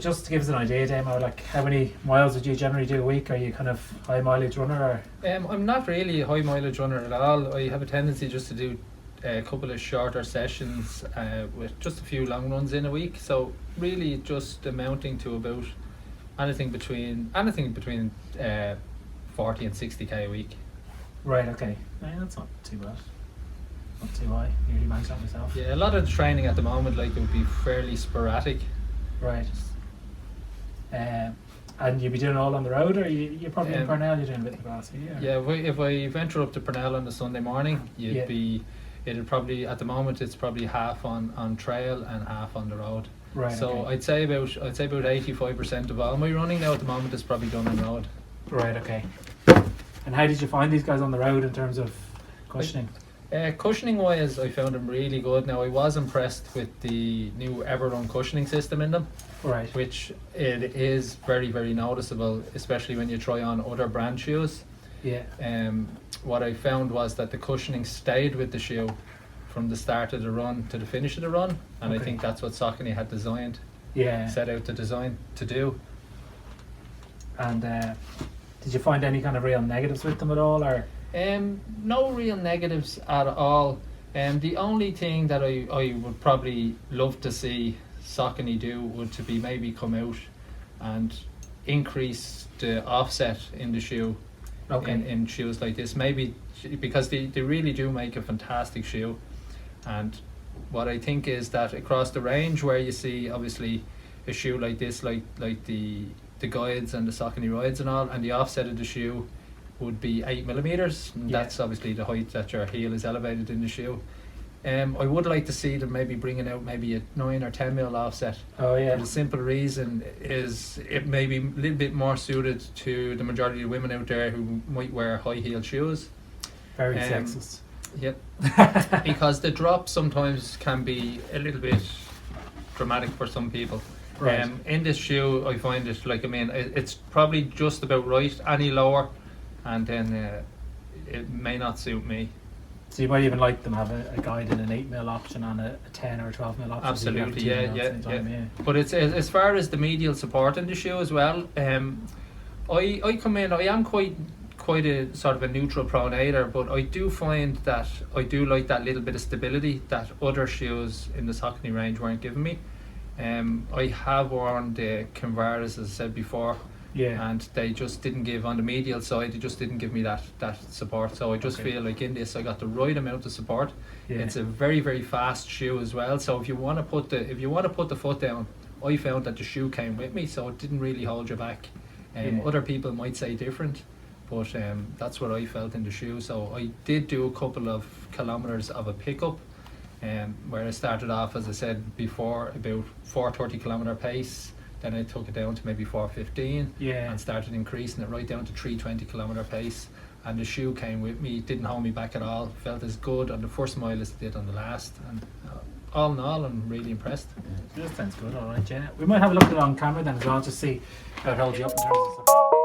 just to give us an idea, Damo, like how many miles would you generally do a week? Are you kind of high mileage runner? Or? I'm not really a high mileage runner at all. I have a tendency just to do a couple of shorter sessions with just a few long runs in a week. So really just amounting to about anything between 40 and 60k a week. Right, okay. Yeah, that's not too bad. Not too high. Nearly manage that myself. Yeah, a lot of the training at the moment, like, it would be fairly sporadic. Right. And you'd be doing it all on the road, or you're probably in Parnell, you're doing a bit of grass here? Yeah, if I venture up to Parnell on a Sunday morning, it'd probably, at the moment, it's probably half on trail and half on the road. Right. So okay. I'd say about 85% of all my running now at the moment is probably done on the road. Right, okay. And how did you find these guys on the road in terms of cushioning? Cushioning wise, I found them really good. Now, I was impressed with the new Everrun cushioning system in them. Right. Which it is very, very noticeable, especially when you try on other brand shoes. Yeah. What I found was that the cushioning stayed with the shoe from the start of the run to the finish of the run, and I think that's what Saucony had designed. Yeah. Set out to design to do. And did you find any kind of real negatives with them at all, or? No real negatives at all. The only thing that I would probably love to see Saucony do would to be maybe come out and increase the offset in the shoe. Okay. In shoes like this, maybe because they really do make a fantastic shoe. And what I think is that across the range, where you see obviously a shoe like this, like the guides and the Saucony rides and all, and the offset of the shoe would be 8mm, and that's obviously the height that your heel is elevated in the shoe. I would like to see them maybe bringing out maybe a 9 or 10mm offset. Oh yeah. For the simple reason is it may be a little bit more suited to the majority of women out there who might wear high heel shoes. Very sexist. Yep. Because the drop sometimes can be a little bit dramatic for some people. Right. In this shoe, I find it it's probably just about right. Any lower, and then it may not suit me. So you might even like them have a guide and an 8mm option on a 10 or 12mm option. Absolutely, so yeah. But it's as far as the medial support in the shoe as well. I come in. I am quite a sort of a neutral pronator, but I do find that I do like that little bit of stability that other shoes in the Saucony range weren't giving me. I have worn the Convaras, as I said before. Yeah. And they just didn't give on the medial side. They just didn't give me that support. So I just feel like in this I got the right amount of support. Yeah. It's a very, very fast shoe as well. So if you want to put the foot down, I found that the shoe came with me, so it didn't really hold you back. Other people might say different, but that's what I felt in the shoe. So I did do a couple of kilometers of a pickup, where I started off, as I said before, about 430km pace. Then I took it down to maybe 415, and started increasing it right down to 320km pace. And the shoe came with me, didn't hold me back at all. Felt as good on the first mile as it did on the last. And all in all, I'm really impressed. That sounds good, alright, yeah. We might have a look at it on camera then as well, just see how it holds you up in terms of stuff.